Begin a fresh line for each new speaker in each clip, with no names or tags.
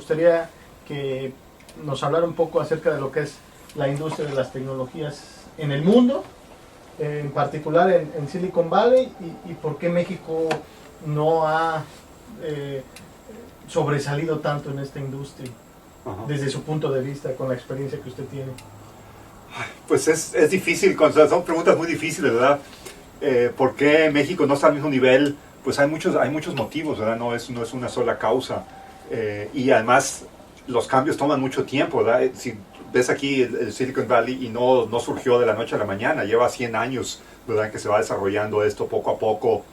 gustaría que nos hablara un poco acerca de lo que es la industria de las tecnologías en el mundo, en particular en Silicon Valley, y por qué México no ha sobresalido tanto en esta industria. Ajá. Desde su punto de vista, con la experiencia que usted tiene.
Pues es difícil, son preguntas muy difíciles, ¿verdad? ¿Por qué México no está al mismo nivel? Pues hay muchos motivos, ¿verdad? No es una sola causa. Y además los cambios toman mucho tiempo, ¿verdad? Si ves aquí el Silicon Valley y no surgió de la noche a la mañana, lleva 100 años, ¿verdad? Que se va desarrollando esto poco a poco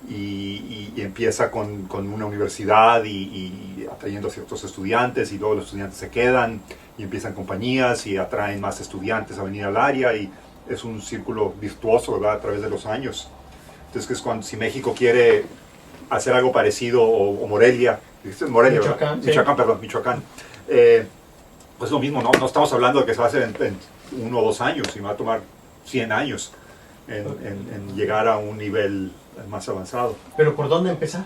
y empieza con una universidad y atrayendo a ciertos estudiantes, y luego los estudiantes se quedan y empiezan compañías y atraen más estudiantes a venir al área, y es un círculo virtuoso, ¿verdad? A través de los años. Entonces, que es cuando, si México quiere hacer algo parecido, o Morelia, Morelia,
Michoacán,
sí. Michoacán, pues lo mismo, no estamos hablando de que se va a hacer en 1 o 2 años, y va a tomar 100 años en llegar a un nivel más avanzado.
¿Pero por dónde empezar?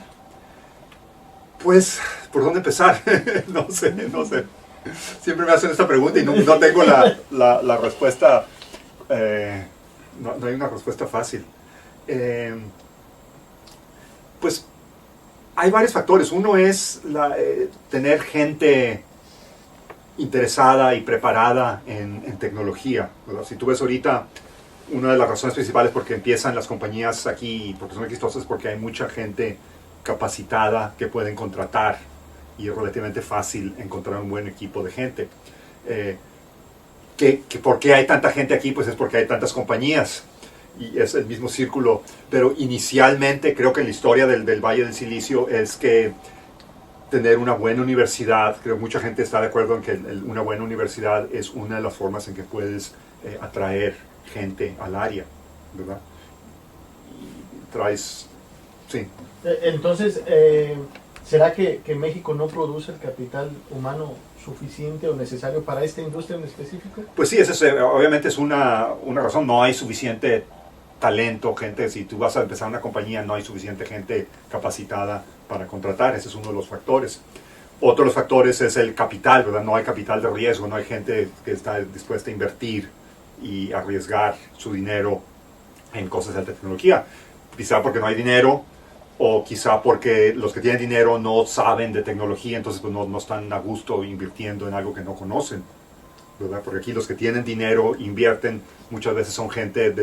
Pues, ¿por dónde empezar? no sé. Siempre me hacen esta pregunta y no tengo la respuesta, no hay una respuesta fácil. Pues hay varios factores. Uno es tener gente interesada y preparada en tecnología, ¿verdad? Si tú ves ahorita, una de las razones principales por qué empiezan las compañías aquí y porque son exitosas es porque hay mucha gente capacitada que pueden contratar, y es relativamente fácil encontrar un buen equipo de gente. ¿Por qué hay tanta gente aquí? Pues es porque hay tantas compañías y es el mismo círculo. Pero inicialmente creo que en la historia del Valle del Silicio es que tener una buena universidad, creo que mucha gente está de acuerdo en que una buena universidad es una de las formas en que puedes atraer gente al área, ¿verdad? Y traes, sí.
Entonces, ¿será que México no produce el capital humano suficiente o necesario para esta industria en específico?
Pues sí, obviamente es una razón. No hay suficiente talento, gente. Si tú vas a empezar una compañía, no hay suficiente gente capacitada para contratar. Ese es uno de los factores. Otro de los factores es el capital, ¿verdad? No hay capital de riesgo, no hay gente que está dispuesta a invertir y arriesgar su dinero en cosas de tecnología. Quizá porque no hay dinero, o quizá porque los que tienen dinero no saben de tecnología, entonces pues no están a gusto invirtiendo en algo que no conocen, ¿verdad? Porque aquí los que tienen dinero invierten, muchas veces son gente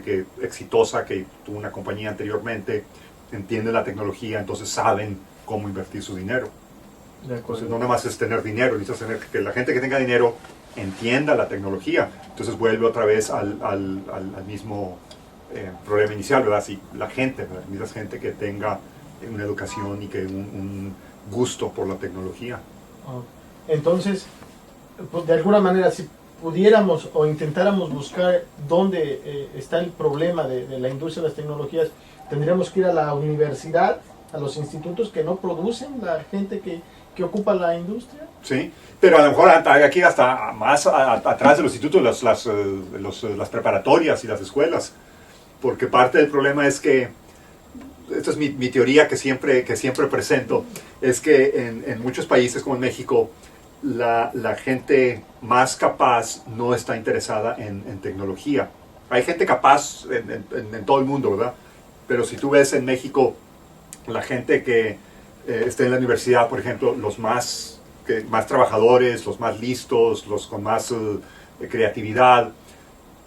que exitosa, que tuvo una compañía anteriormente, entienden la tecnología, entonces saben cómo invertir su dinero. Entonces no nada más es tener dinero, necesitas tener que la gente que tenga dinero entienda la tecnología. Entonces vuelve otra vez al mismo problema inicial, ¿verdad? Si la gente, ¿verdad? Necesitas gente que tenga una educación y que un gusto por la tecnología.
Entonces, pues de alguna manera, si pudiéramos o intentáramos buscar dónde está el problema de la industria de las tecnologías, tendríamos que ir a la universidad, a los institutos que no producen la gente que ocupa la industria.
Sí, pero a lo mejor aquí hasta más atrás de los institutos, las preparatorias y las escuelas, porque parte del problema es que, esta es mi teoría que siempre presento, es que en muchos países como en México, la gente más capaz no está interesada en tecnología. Hay gente capaz en todo el mundo, ¿verdad? Pero si tú ves en México, la gente que está en la universidad, por ejemplo, los más trabajadores, los más listos, los con más creatividad,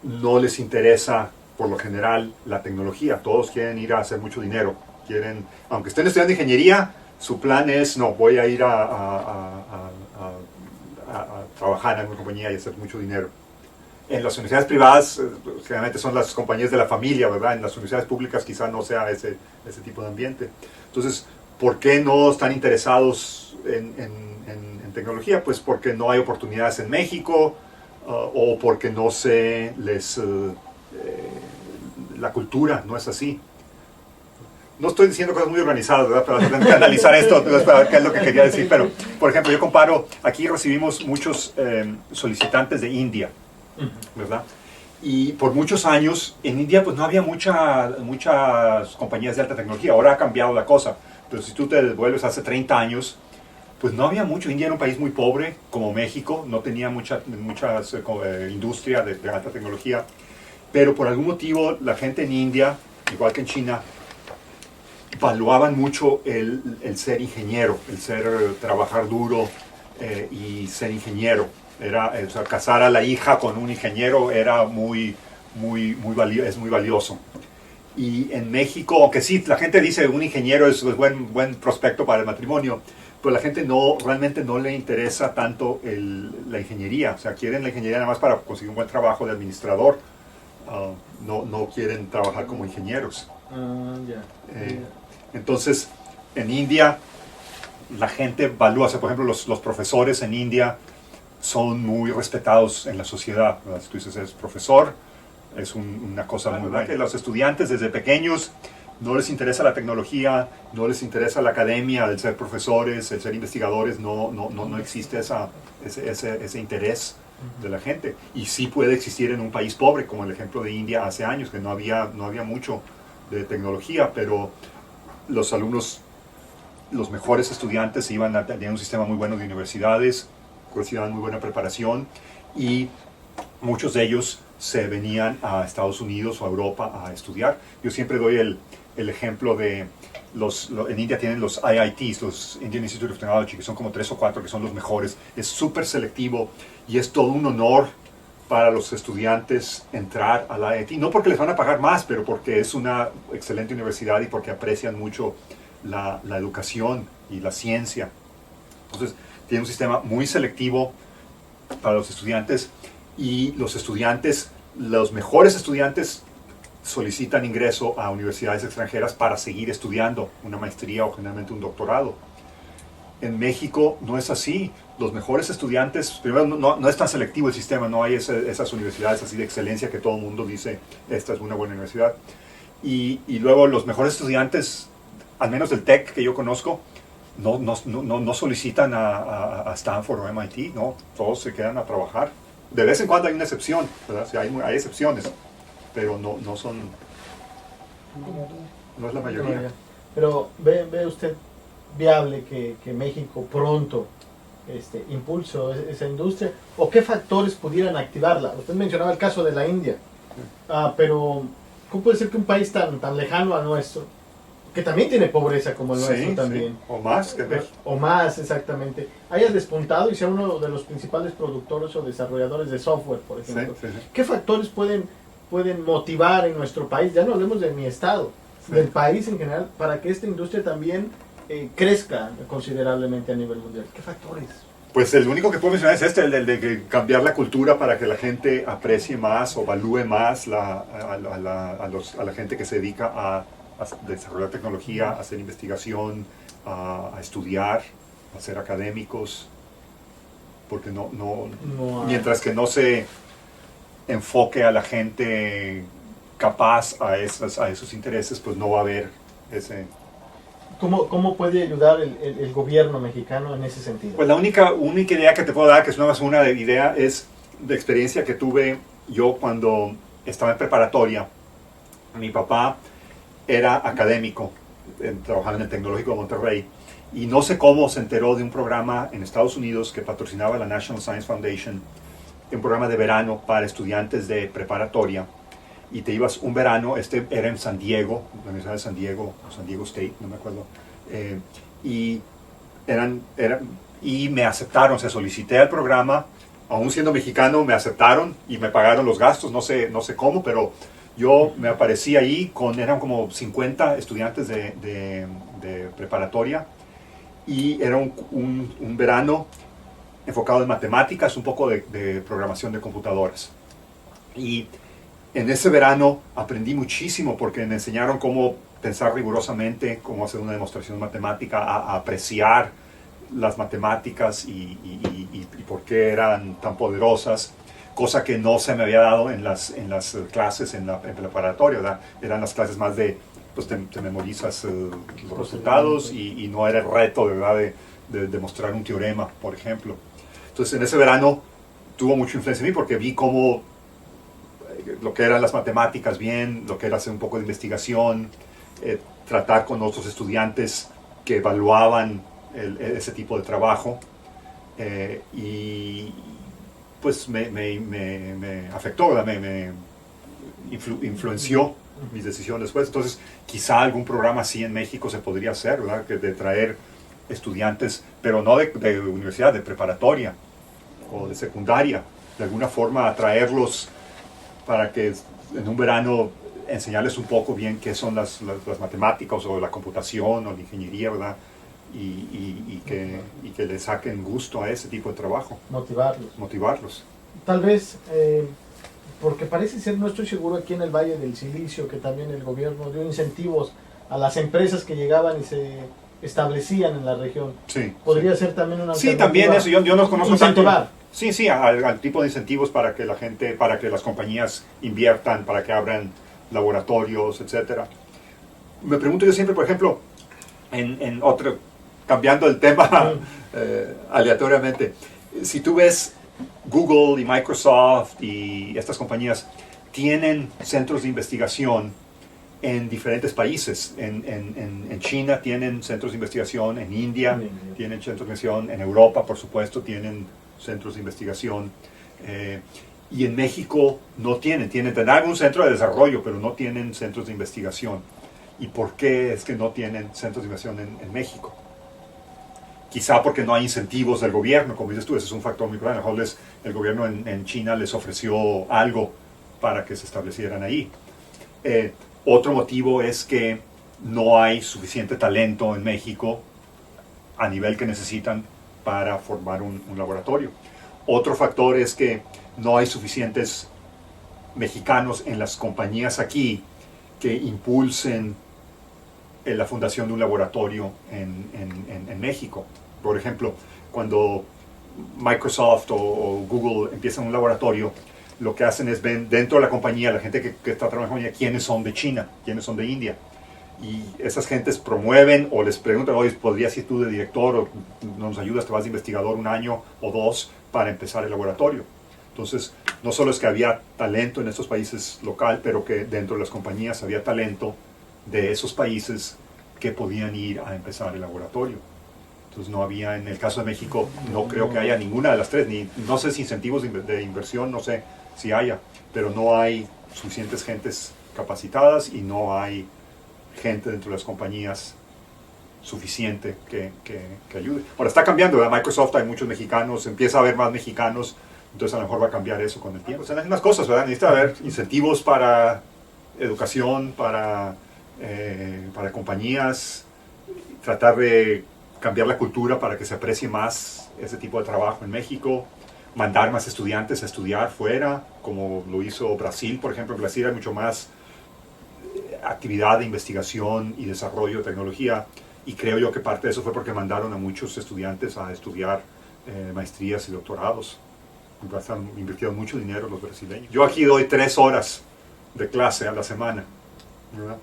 no les interesa por lo general la tecnología. Todos quieren ir a hacer mucho dinero. Aunque estén estudiando ingeniería, su plan es, no, voy a ir a trabajar en una compañía y hacer mucho dinero. En las universidades privadas, generalmente son las compañías de la familia, ¿verdad? En las universidades públicas quizá no sea ese tipo de ambiente. Entonces, ¿por qué no están interesados en tecnología? Pues porque no hay oportunidades en México, o porque no se les... la cultura no es así. No estoy diciendo cosas muy organizadas, ¿verdad? Pero tengo que analizar esto para ver qué es lo que quería decir. Pero, por ejemplo, yo comparo, aquí recibimos muchos solicitantes de India, ¿verdad? Y por muchos años en India pues no había muchas compañías de alta tecnología. Ahora ha cambiado la cosa, pero si tú te devuelves hace 30 años, Pues no había mucho. India era un país muy pobre, como México, no tenía mucha industria de alta tecnología, pero por algún motivo la gente en India, igual que en China, valuaban mucho el ser ingeniero, el trabajar duro y ser ingeniero. O sea, casar a la hija con un ingeniero era es muy valioso. Y en México, aunque sí, la gente dice un ingeniero es buen prospecto para el matrimonio, pero la gente realmente no le interesa tanto la ingeniería. O sea, quieren la ingeniería nada más para conseguir un buen trabajo de administrador. No quieren trabajar como ingenieros. Entonces, en India, la gente valúa, o sea, por ejemplo, los profesores en India son muy respetados en la sociedad. Si tú dices, es profesor, es una cosa muy buena. Que los estudiantes desde pequeños no les interesa la tecnología, no les interesa la academia, el ser profesores, el ser investigadores, no existe ese interés de la gente. Y sí puede existir en un país pobre, como el ejemplo de India hace años, que no había mucho de tecnología, pero los alumnos, los mejores estudiantes tenían un sistema muy bueno de universidades, recibían muy buena preparación y muchos de ellos se venían a Estados Unidos o a Europa a estudiar. Yo siempre doy el ejemplo de en India tienen los IITs, los Indian Institute of Technology, que son como 3 o 4 que son los mejores. Es súper selectivo y es todo un honor para los estudiantes entrar a la IIT, no porque les van a pagar más, pero porque es una excelente universidad y porque aprecian mucho la educación y la ciencia. Entonces, tiene un sistema muy selectivo para los estudiantes y los mejores estudiantes solicitan ingreso a universidades extranjeras para seguir estudiando una maestría o generalmente un doctorado. En México no es así. Los mejores estudiantes, primero no es tan selectivo el sistema, no hay esas universidades así de excelencia que todo el mundo dice, esta es una buena universidad. Y luego los mejores estudiantes, al menos del TEC que yo conozco, no solicitan a Stanford o MIT, no, todos se quedan a trabajar. De vez en cuando hay una excepción, ¿verdad? O sea, hay excepciones, pero no es la mayoría.
Pero ve usted viable que México pronto impulse esa industria, o qué factores pudieran activarla. Usted mencionaba el caso de la India, pero ¿cómo puede ser que un país tan lejano al nuestro, que también tiene pobreza como el nuestro también,
sí, o más que México,
o más exactamente, haya despuntado y sea uno de los principales productores o desarrolladores de software, por ejemplo?
Sí.
¿Qué factores pueden motivar en nuestro país, ya no hablemos de mi estado, del país en general, para que esta industria también crezca considerablemente a nivel mundial? ¿Qué factores?
Pues el único que puedo mencionar es el de cambiar la cultura para que la gente aprecie más o valúe más a la gente que se dedica a desarrollar tecnología, a hacer investigación, a estudiar, a ser académicos, porque mientras que no se enfoque a la gente capaz a esos intereses, pues no va a haber ese...
¿Cómo puede ayudar el gobierno mexicano en ese sentido?
Pues la única idea que te puedo dar, que es una idea, es de experiencia que tuve yo cuando estaba en preparatoria. Mi papá era académico, trabajaba en el Tecnológico de Monterrey, y no sé cómo se enteró de un programa en Estados Unidos que patrocinaba la National Science Foundation, un programa de verano para estudiantes de preparatoria, y te ibas un verano, era en San Diego, la Universidad de San Diego, o San Diego State, no me acuerdo, y me aceptaron, o sea, solicité al programa, aún siendo mexicano, me aceptaron y me pagaron los gastos, no sé cómo, pero yo me aparecí ahí, eran como 50 estudiantes de preparatoria, y era un verano enfocado en matemáticas, un poco de programación de computadoras. Y en ese verano aprendí muchísimo porque me enseñaron cómo pensar rigurosamente, cómo hacer una demostración matemática, a apreciar las matemáticas y por qué eran tan poderosas, cosa que no se me había dado en las clases en preparatoria, ¿verdad? Eran las clases más de, pues te memorizas los resultados y no era el reto, ¿verdad? De demostrar un teorema, por ejemplo. Entonces en ese verano tuvo mucha influencia en mí porque vi cómo lo que eran las matemáticas bien, lo que era hacer un poco de investigación, tratar con otros estudiantes que evaluaban ese tipo de trabajo, y pues me afectó, ¿verdad? me influenció mis decisiones después. Entonces, quizá algún programa así en México se podría hacer, ¿verdad? Que de traer estudiantes, pero no de universidad, de preparatoria o de secundaria, de alguna forma atraerlos para que en un verano enseñarles un poco bien qué son las matemáticas o la computación o la ingeniería, ¿verdad? Y que le saquen gusto a ese tipo de trabajo. Motivarlos.
Tal vez, porque parece ser, no estoy seguro, aquí en el Valle del Silicio, que también el gobierno dio incentivos a las empresas que llegaban y se establecían en la región.
Sí.
Podría ser también una
alternativa. Sí, también eso. Yo no conozco
incentivar.
Tanto. Sí, al tipo de incentivos para que la gente, para que las compañías inviertan, para que abran laboratorios, etcétera. Me pregunto yo siempre, por ejemplo, en otro, cambiando el tema aleatoriamente, si tú ves Google y Microsoft y estas compañías tienen centros de investigación en diferentes países. En China tienen centros de investigación, en India tienen centros de investigación, en Europa, por supuesto, tienen centros de investigación. Y en México no tendrán algún centro de desarrollo, pero no tienen centros de investigación. ¿Y por qué es que no tienen centros de investigación en México? Quizá porque no hay incentivos del gobierno, como dices tú, ese es un factor muy grande. A lo mejor el gobierno en China les ofreció algo para que se establecieran ahí. Otro motivo es que no hay suficiente talento en México a nivel que necesitan para formar un laboratorio. Otro factor es que no hay suficientes mexicanos en las compañías aquí que impulsen la fundación de un laboratorio en México. Por ejemplo, cuando Microsoft o Google empiezan un laboratorio, lo que hacen es ven dentro de la compañía, la gente que está trabajando en la compañía, quiénes son de China, quiénes son de India. Y esas gentes promueven o les preguntan, oye, ¿podrías ir tú de director o nos ayudas, te vas de investigador un año o dos para empezar el laboratorio? Entonces, no solo es que había talento en estos países local, pero que dentro de las compañías había talento de esos países que podían ir a empezar el laboratorio. Entonces no había, en el caso de México, no creo que haya ninguna de las tres, no sé si incentivos de inversión, no sé si haya, pero no hay suficientes gentes capacitadas y no hay gente dentro de las compañías suficiente que ayude. Ahora está cambiando, ¿verdad? Microsoft hay muchos mexicanos, empieza a haber más mexicanos, entonces a lo mejor va a cambiar eso con el tiempo. O sea, hay unas cosas, ¿verdad? Necesita haber incentivos para educación, para compañías, tratar de cambiar la cultura para que se aprecie más ese tipo de trabajo en México, mandar más estudiantes a estudiar fuera, como lo hizo Brasil, por ejemplo. En Brasil hay mucho más actividad de investigación y desarrollo de tecnología, y creo yo que parte de eso fue porque mandaron a muchos estudiantes a estudiar maestrías y doctorados. Invirtieron mucho dinero los brasileños. Yo aquí doy 3 horas de clase a la semana, ¿verdad?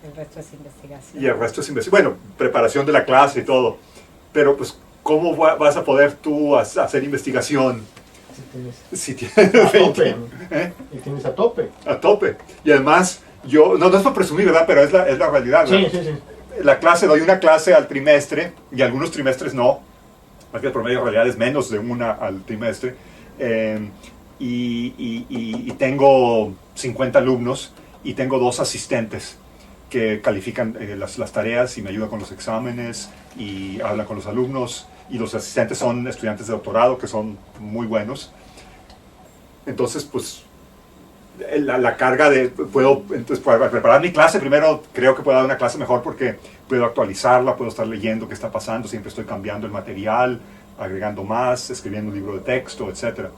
El resto es investigación.
Y el resto es investigación. Bueno, preparación de la clase y todo. Pero pues, ¿cómo vas a poder tú hacer investigación si tienes
a
20?
Tope? Y tienes a tope.
A tope. Y además, yo, no es para presumir, ¿verdad? Pero es la realidad, ¿verdad?
Sí.
La clase, doy una clase al trimestre, y algunos trimestres no. Aquí el promedio en realidad es menos de una al trimestre. Y tengo 50 alumnos y tengo 2 asistentes que califican las tareas y me ayudan con los exámenes y hablan con los alumnos, y los asistentes son estudiantes de doctorado que son muy buenos. Entonces, pues, la carga de, entonces, para preparar mi clase, primero creo que puedo dar una clase mejor porque puedo actualizarla, puedo estar leyendo qué está pasando, siempre estoy cambiando el material, agregando más, escribiendo un libro de texto, etc.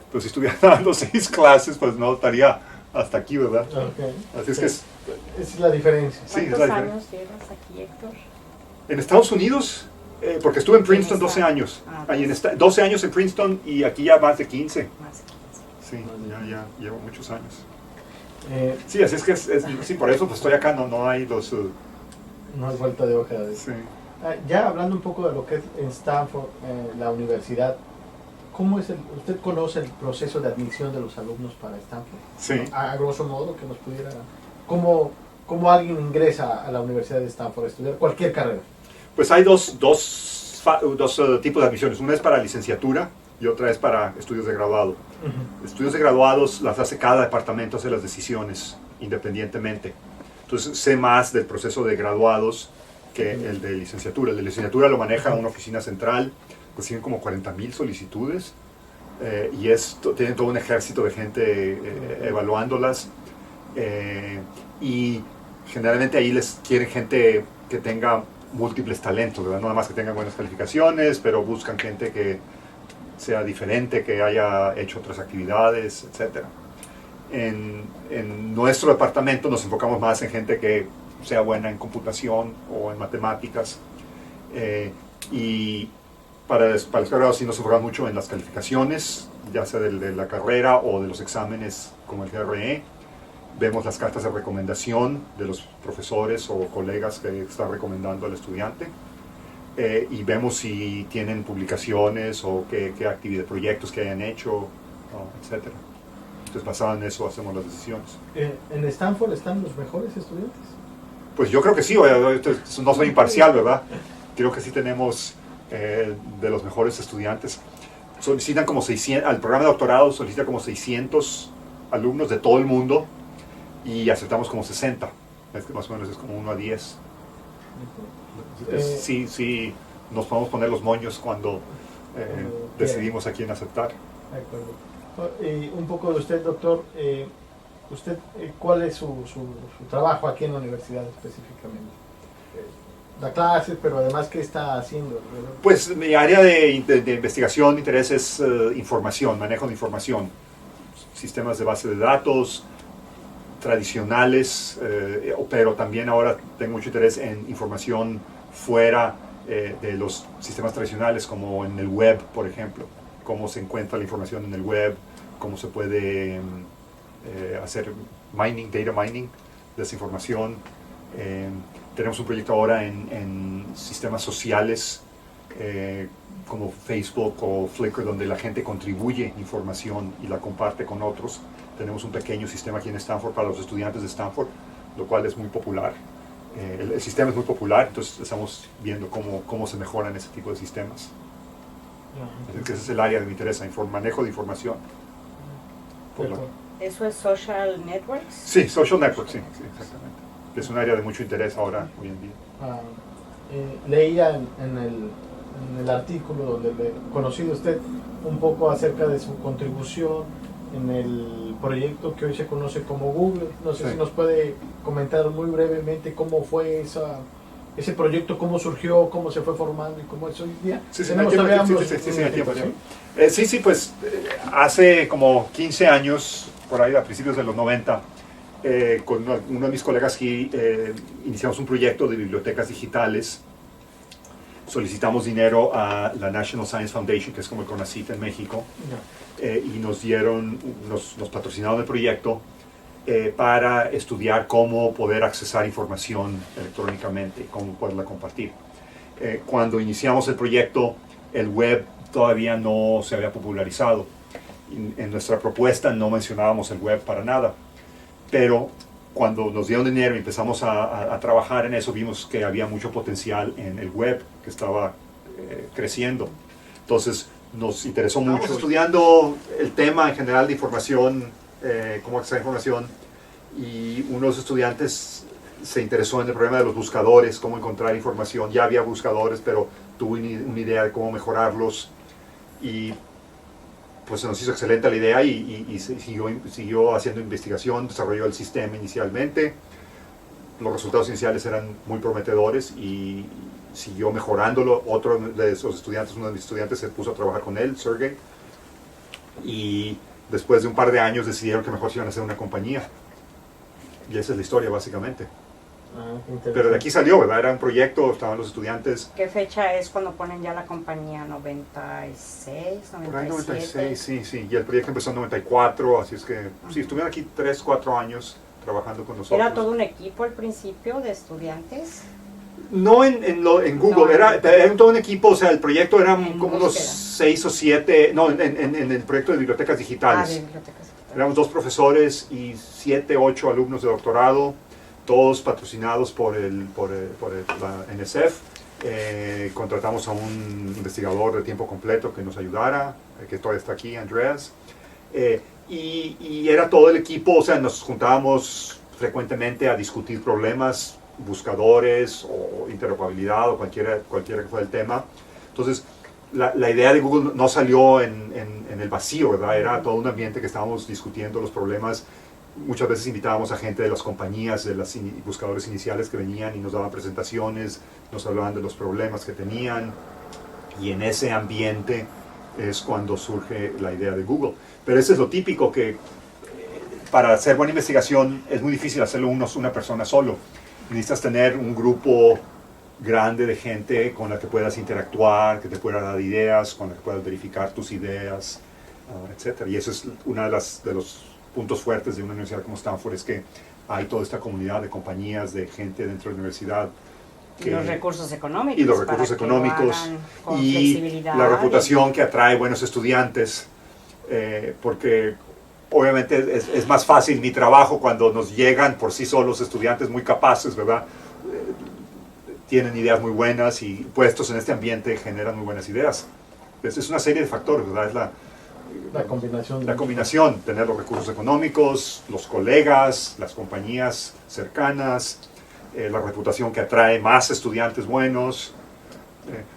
Pero si estuviera dando 6 clases, pues no estaría hasta aquí, ¿verdad?
Okay.
Así es que
esa es la diferencia.
Sí,
¿Cuántos años llevas aquí, Héctor?
En Estados Unidos, porque estuve en Princeton 12 años. Ahí 12 años en Princeton y aquí ya más de 15.
Más de 15.
Sí, ya llevo muchos años.
Sí,
Sí, así es que sí, por eso pues estoy acá, no hay los...
no hay vuelta de hoja.
Sí.
Ya hablando un poco de lo que es en Stanford, la universidad, ¿cómo es usted conoce el proceso de admisión de los alumnos para Stanford?
Sí.
A grosso modo, que nos pudiera... ¿Cómo alguien ingresa a la Universidad de Stanford a estudiar cualquier carrera?
Pues hay dos tipos de admisiones. Una es para licenciatura y otra es para estudios de graduado. Estudios de graduados las hace cada departamento, hace las decisiones independientemente. Entonces sé más del proceso de graduados que el de licenciatura. El de licenciatura lo maneja una oficina central, reciben como 40,000 solicitudes y tienen todo un ejército de gente evaluándolas y generalmente ahí les quieren gente que tenga múltiples talentos, ¿verdad? No nada más que tengan buenas calificaciones, pero buscan gente que sea diferente, que haya hecho otras actividades, etc. En nuestro departamento nos enfocamos más en gente que sea buena en computación o en matemáticas y para los graduados sí nos enfocamos mucho en las calificaciones, ya sea de la carrera o de los exámenes como el GRE. Vemos las cartas de recomendación de los profesores o colegas que están recomendando al estudiante y vemos si tienen publicaciones o qué actividad, proyectos que hayan hecho, etc. Entonces basado en eso hacemos las decisiones.
¿En Stanford están los mejores estudiantes?
Pues yo creo que sí, no soy imparcial, ¿verdad? Creo que sí tenemos de los mejores estudiantes. Solicitan como 600, al programa de doctorado solicita como 600 alumnos de todo el mundo y aceptamos como 60. Más o menos es como 1 a 10. Sí, nos podemos poner los moños cuando decidimos a quién aceptar.
De acuerdo. Un poco de usted, doctor. ¿Usted cuál es su trabajo aquí en la universidad específicamente? Da clases, pero además, ¿qué está haciendo?
Pues mi área de investigación, de interés es información, manejo de información, sistemas de base de datos tradicionales, pero también ahora tengo mucho interés en información fuera de los sistemas tradicionales, como en el web, por ejemplo, cómo se encuentra la información en el web, cómo se puede hacer mining, data mining de esa información. Tenemos un proyecto ahora en sistemas sociales como Facebook o Flickr, donde la gente contribuye información y la comparte con otros. Tenemos un pequeño sistema aquí en Stanford para los estudiantes de Stanford, lo cual es muy popular. El sistema es muy popular, entonces estamos viendo cómo se mejoran ese tipo de sistemas. Ese es el área de mi interés, manejo de información.
¿Eso es social networks?
Sí, social networks, sí, exactamente. Es un área de mucho interés ahora, hoy en día.
Leía en el artículo donde le conocí de usted un poco acerca de su contribución en el proyecto que hoy se conoce como Google. No sé si nos puede comentar muy brevemente cómo fue ese proyecto, cómo surgió, cómo se fue formando y cómo es hoy día.
Sí, pues hace como 15 años, por ahí a principios de los 90, con uno de mis colegas aquí iniciamos un proyecto de bibliotecas digitales. Solicitamos dinero a la National Science Foundation, que es como el CONACYT en México, y nos patrocinaron el proyecto para estudiar cómo poder accesar información electrónicamente, cómo poderla compartir. Cuando iniciamos el proyecto, el web todavía no se había popularizado. En nuestra propuesta no mencionábamos el web para nada, pero cuando nos dieron dinero y empezamos a trabajar en eso, vimos que había mucho potencial en el web, que estaba creciendo. Entonces nos interesó mucho. Estamos estudiando el tema en general de información, cómo acceder a información, y uno de los estudiantes se interesó en el problema de los buscadores, cómo encontrar información. Ya había buscadores, pero tuvo una idea de cómo mejorarlos, y pues se nos hizo excelente la idea y siguió haciendo investigación, desarrolló el sistema inicialmente. Los resultados iniciales eran muy prometedores y siguió mejorándolo. Otro de esos estudiantes, uno de mis estudiantes, se puso a trabajar con él, Sergey, y después de un par de años decidieron que mejor se iban a hacer una compañía. Y esa es la historia, básicamente. Pero de aquí salió, ¿verdad? Era un proyecto, estaban los estudiantes.
¿Qué fecha es cuando ponen ya la compañía? ¿96, 97?
Por ahí 96, sí. Y el proyecto empezó en 94, así es que sí, estuvieron aquí 3, 4 años trabajando con nosotros.
¿Era todo un equipo al principio de estudiantes?
No en Google, no, era todo un equipo, o sea, el proyecto eran como unos 6 o 7, no, en el proyecto de bibliotecas digitales.
De bibliotecas digitales.
Éramos 2 profesores y 7, 8 alumnos de doctorado, todos patrocinados por la NSF, Contratamos a un investigador de tiempo completo que nos ayudara, que todavía está aquí, Andreas. Y era todo el equipo, o sea, nos juntábamos frecuentemente a discutir problemas, buscadores o interoperabilidad o cualquiera que fuera el tema. Entonces, la idea de Google no salió en el vacío, ¿verdad? Era todo un ambiente que estábamos discutiendo los problemas. Muchas veces invitábamos a gente de las compañías, de los buscadores iniciales que venían y nos daban presentaciones, nos hablaban de los problemas que tenían. Y en ese ambiente es cuando surge la idea de Google. Pero eso es lo típico, que para hacer buena investigación es muy difícil hacerlo una persona solo. Necesitas tener un grupo grande de gente con la que puedas interactuar, que te pueda dar ideas, con la que puedas verificar tus ideas, etc. Y eso es uno de los puntos fuertes de una universidad como Stanford, es que hay toda esta comunidad de compañías, de gente dentro de la universidad.
Y los recursos económicos.
Y los recursos económicos y la reputación que atrae buenos estudiantes, porque obviamente es más fácil mi trabajo cuando nos llegan por sí solos estudiantes muy capaces, ¿verdad? Tienen ideas muy buenas y puestos en este ambiente generan muy buenas ideas. Es una serie de factores, ¿verdad? Es la combinación, tener los recursos económicos, los colegas, las compañías cercanas, la reputación que atrae más estudiantes buenos,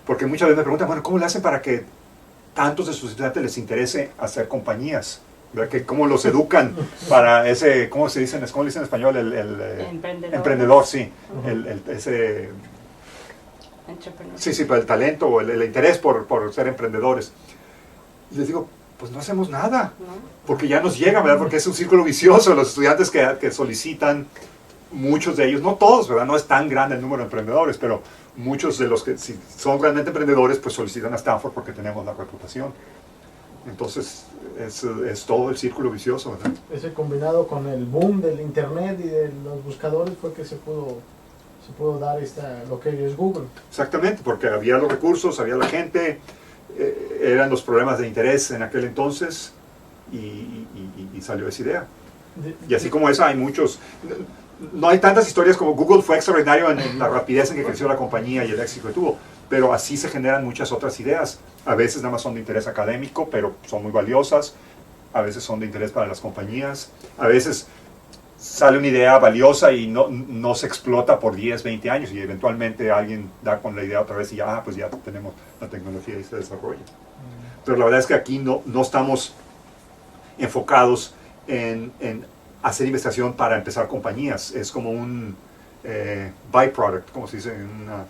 porque muchas veces me preguntan, bueno, ¿cómo le hacen para que tantos de sus estudiantes les interese hacer compañías? ¿Verdad? ¿Cómo los educan para ese, ¿cómo le dicen en español? Emprendedor, sí. Ese... Sí, pero el talento o el interés por ser emprendedores. Y les digo, pues no hacemos nada, porque ya nos llega, ¿verdad? Porque es un círculo vicioso. Los estudiantes que solicitan, muchos de ellos, no todos, ¿verdad? No es tan grande el número de emprendedores, pero muchos de los que si son realmente emprendedores, pues solicitan a Stanford porque tenemos la reputación. Entonces, es todo el círculo vicioso, ¿verdad?
Ese combinado con el boom del internet y de los buscadores fue que se pudo dar lo que es Google.
Exactamente, porque había los recursos, había la gente, eran los problemas de interés en aquel entonces y salió esa idea. Y así como esa hay muchos. No hay tantas historias como Google fue extraordinario en la rapidez en que creció la compañía y el éxito que tuvo, pero así se generan muchas otras ideas. A veces nada más son de interés académico, pero son muy valiosas. A veces son de interés para las compañías. A veces sale una idea valiosa y no se explota por 10, 20 años y eventualmente alguien da con la idea otra vez y ya, pues ya tenemos la tecnología y se desarrolla. Pero la verdad es que aquí no estamos enfocados en hacer investigación para empezar compañías. Es como un byproduct, como se dice en una...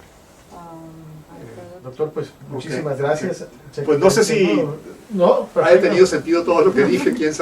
Doctor, pues muchísimas gracias.
Pues no sé si haya tenido sentido todo lo que dije, quién sabe.